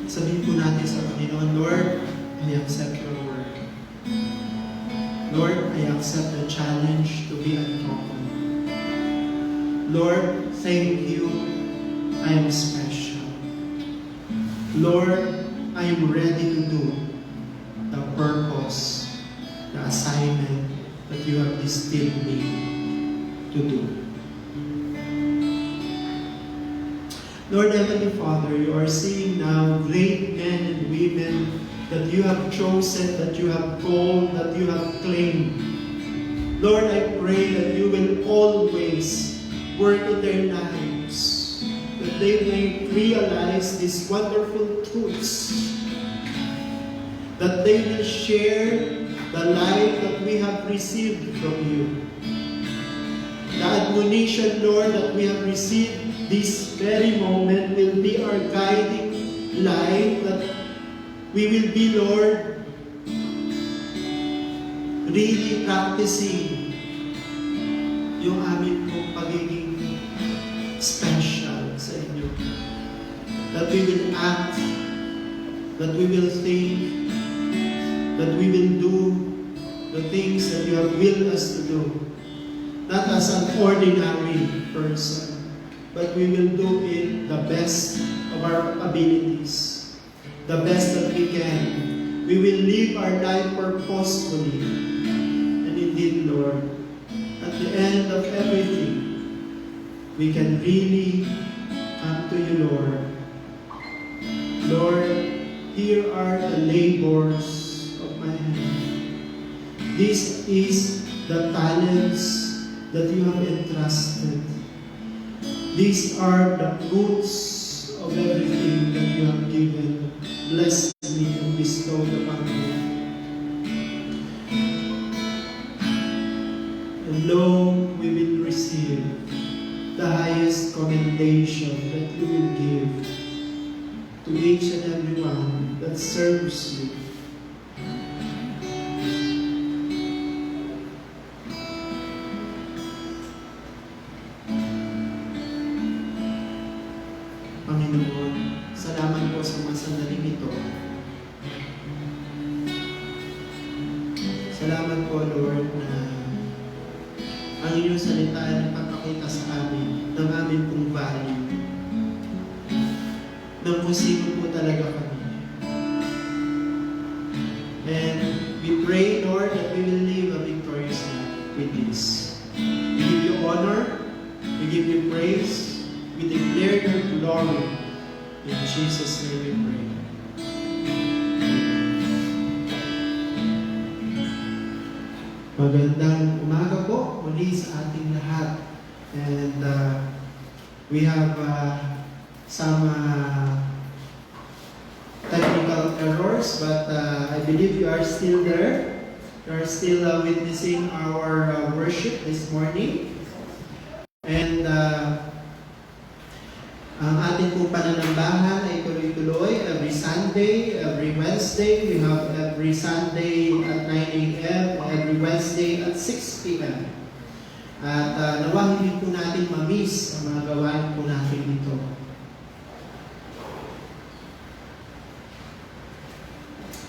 sabihin po natin sa Panginoon, Lord, I accept your word. Lord, I accept the challenge to be uncommon. Lord, thank you, I am special. Lord, I am ready to do the purpose, the assignment that you have destined me to do. Lord Heavenly Father, you are seeing now great men and women that you have chosen, that you have called, that you have claimed. Lord, I pray that you will always work in their lives, that they may realize these wonderful truths, that they will share the life that we have received from you. The admonition, Lord, that we have received this very moment will be our guiding light, that we will be, Lord, really practicing yung amin pong pagiging special sa inyo. That we will act, that we will think, that we will do the things that you have willed us to do. Not as an ordinary person, but we will do it the best of our abilities, the best that we can. We will live our life purposefully. And indeed, Lord, at the end of everything, we can really come to you, Lord. Lord, here are the labors of my hand. This is the talents that you have entrusted. These are the fruits of everything that you have given. Bless me and bestow upon me. And lo, we will receive the highest commendation that you will give to each and every one that serves you. Panginoon, salamat po sa mga sandaling ito. Salamat po, Lord, na ang inyong salita ay nagpapakita sa amin ng amin pong value, ng kung sino po talaga kami. And we pray, Lord, that we will live a victorious life with this. We give you honor, we give you praise, we declare your glory. In Jesus' name we pray. Magandang umaga po muli sa ating lahat. And we have some technical errors, but I believe you are still there. You are still witnessing our worship this morning. And ang ating pong pananambahan ay tuloy-tuloy every Sunday, every Wednesday. We have every Sunday at 9 a.m. every Wednesday at 6 p.m. At nawa hindi po natin ma-miss ang mga gawain po natin dito.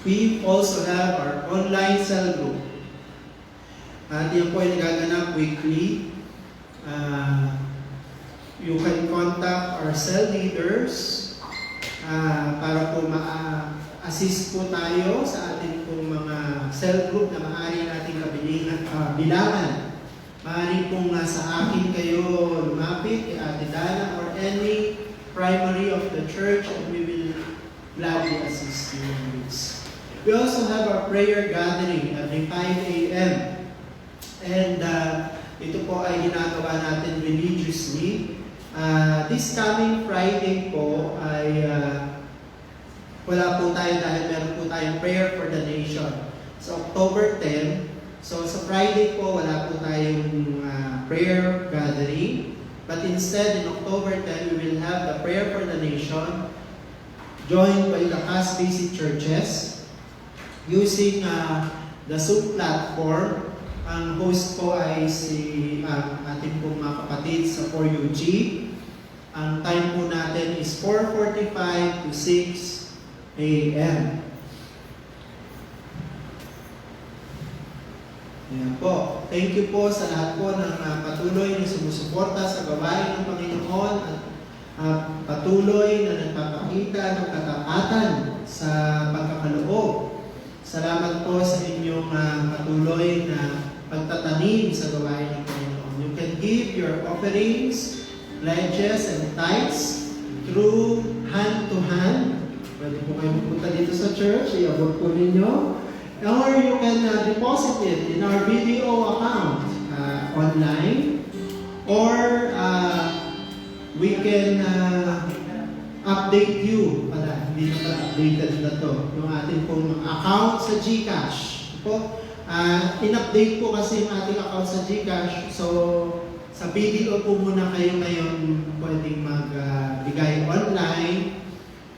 We also have our online cell group. At yan po ay nagaganap weekly. You can contact our cell leaders para po ma-assist po tayo sa ating pong mga cell group na maaari nating bilangan. Maaari pong sa akin kayo lumapit, kay Ate Dana, or any primary of the church, and we will gladly assist you in this. We also have our prayer gathering every 5 a.m. And ito po ay ginagawa natin religiously. This coming Friday po ay wala po tayo dahil meron po tayong prayer for the nation. So October 10, so sa Friday po wala po tayong prayer gathering. But instead, in October 10, we will have the prayer for the nation joined by the CAS-based churches using the Zoom platform. Ang host po ay si ating pong mga kapatid sa 4UG. Ang time po natin is 4:45 to 6 a.m. Ayan po. Thank you po sa lahat po ng patuloy na sumusuporta sa gawain ng Panginoon at patuloy na nagpapakita ng katapatan sa pagkakaloob. Salamat po sa inyong patuloy na pagtatanim sa gawain ng Panginoon. You can give your offerings, pledges, and tithes through hand to hand. Pwede po kayo pupunta dito sa church, i-abot po ninyo. Or you can deposit it in our video account online. Or we can update you. Hindi na updated na to. Yung ating pong account sa GCash. Po, in-update po kasi yung ating account sa GCash. So, sa video po muna kayo ngayon pwedeng magbigay online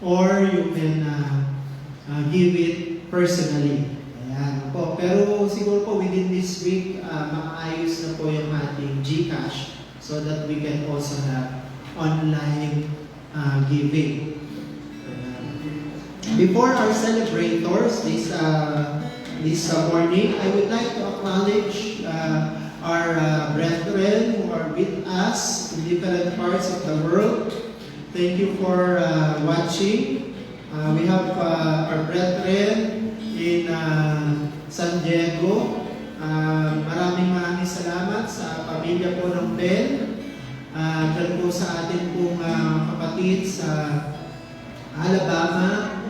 or you can give it personally. Ayan po. Pero siguro po within this week, maayos na po yung ating GCash so that we can also have online giving. Before our celebrators this morning, I would like to acknowledge our brethren who are with us in different parts of the world. Thank you for watching. We have our brethren in San Diego. Maraming salamat sa pamilya po ng Ben. Dyan po sa atin pong kapatid sa Alabama,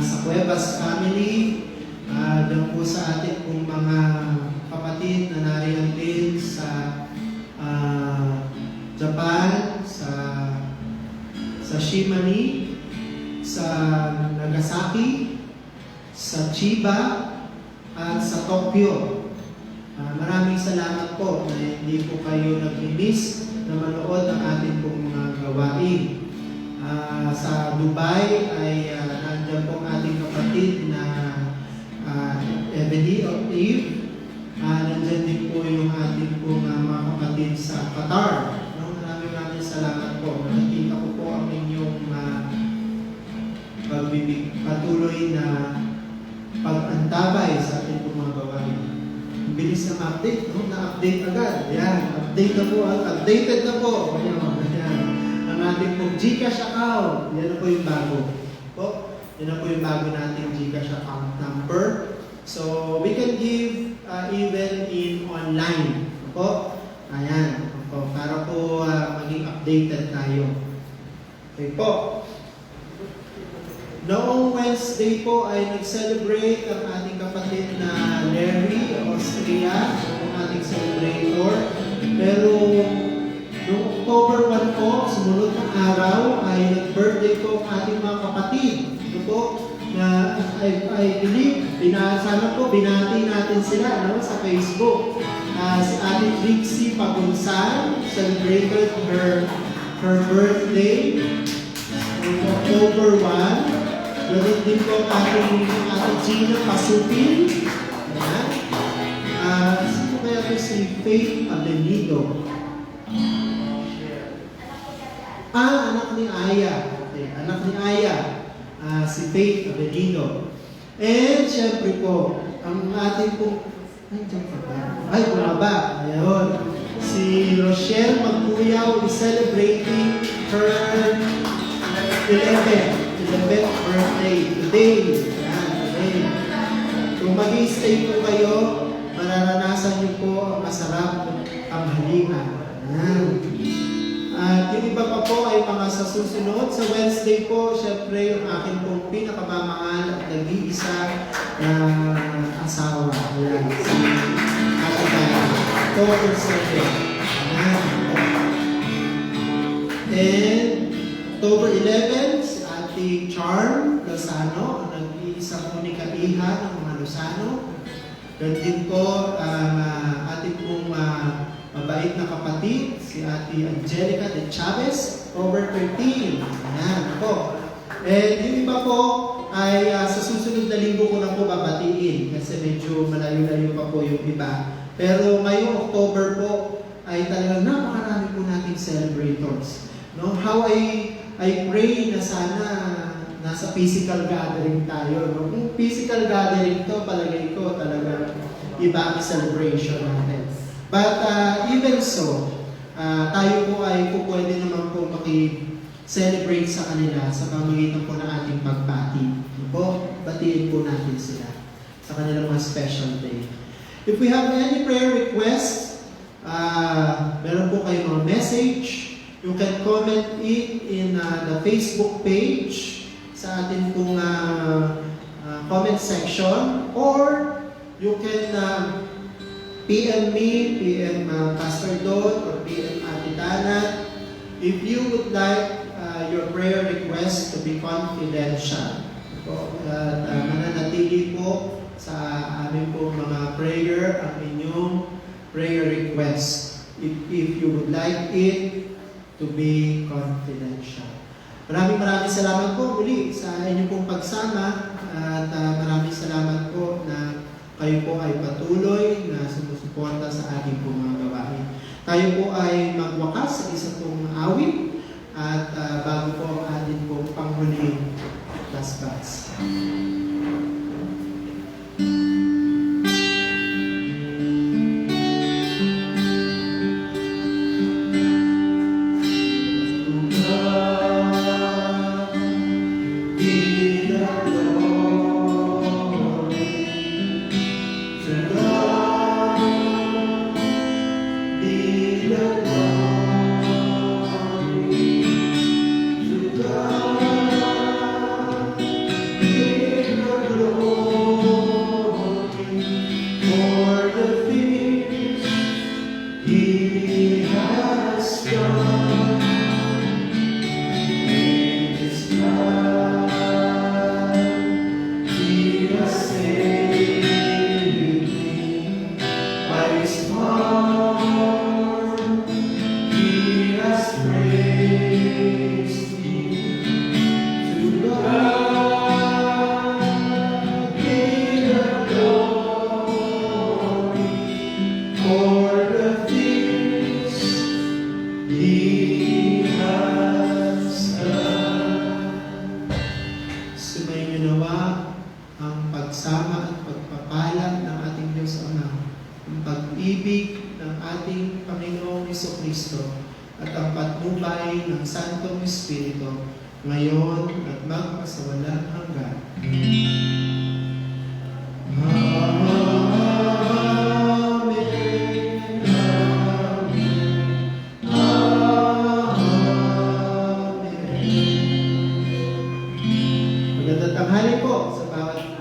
sa Cuevas family. Dyan po sa atin pong mga kapatid na nariyan din sa Japan, sa Shimane, sa Nagasaki, sa Chiba, at sa Tokyo. Maraming salamat po na hindi po kayo nag-miss na manood ng ating pong mga gawain. Sa Dubai ay nandiyan po ang ating kapatid na Ebony of Eve. Nandiyan din po yung ating pong mga kapatid sa Qatar. Maraming salamat po. Nakita ko po ang inyong patuloy na pag-antabay sa ating pong mga gawain. Bilis ng update, no? Na-update agad. Yan, update na po. Updated na po. Yan. Ang ating pong GCash account. Yan na po yung bago. Po? Yan na po yung bago nating GCash account number. So, we can give even in online. Po? Ayan. Po, para po maging updated tayo. Okay po. Noong Wednesday po ay nag-celebrate ang ating kapatid na Larry, Austria, ang ating celebrator. Pero noong October 1 po, sumunod ng araw, ay nag-birthday po ang ating mga kapatid. Ito po, na I believe, sana po binati natin sila sa Facebook. Si Ate Trixie Pagunsan celebrated her birthday on October 1. Ganun din po ating Ate Gina Pasupin. Sino kaya ito si Faith Abenido? Anak ni Aya. Okay, anak ni Aya. Si Faith Abenido. And syempre po, ang ating po, bumaba. Ayun. Si Rochelle Magbuyaw is celebrating her 11th birthday today. Yan, today. Kung mag-i-stay po kayo, mararanasan niyo po ang masarap ang halingan. Yan. At yung iba pa po ay mga sa susunod. Sa Wednesday po, syempre yung akin pong pinakamamahal at nag-iisa na asawa. Yan. Si Ate Gaya. October 7. Yan. And October 11, si Ate Charm Lozano, ang nag-iisa po ni Kaiha ng mga Lozano. Ganun din po ating pong mabait na kapatid, si Ate Angelica de Chavez, October 13. Ayan po. And yung iba po ay sa susunod na linggo ko na po babatiin kasi medyo malayo-layo pa po yung iba. Pero ngayong October po ay talagang napakarami po nating celebrators. No? How I pray na sana nasa physical gathering tayo. No? Yung physical gathering to, palagay ko talaga iba ang celebration natin. But even so, tayo po ay pwede naman po maki-celebrate sa kanila sa pamamagitan po ng ating pagpati. Po, batiin po natin sila sa kanilang mga special day. If we have any prayer requests, meron po kayong mga message, you can comment it in the Facebook page sa atin pong comment section, or you can PM me, PM Pastor Don, or PM Ate Dana, if you would like your prayer request to be confidential. Mananatili po sa aming po mga prayer ang inyong prayer request. If you would like it to be confidential. Maraming salamat po muli sa inyong pong pagsama, at maraming salamat po na kayo po ay patuloy na sumusuporta sa ating pong mga gawain. Tayo po ay magwakas sa isa pong awit, at bago po ang ating pong panghuling basbas. Magandang tanghali po sa bawat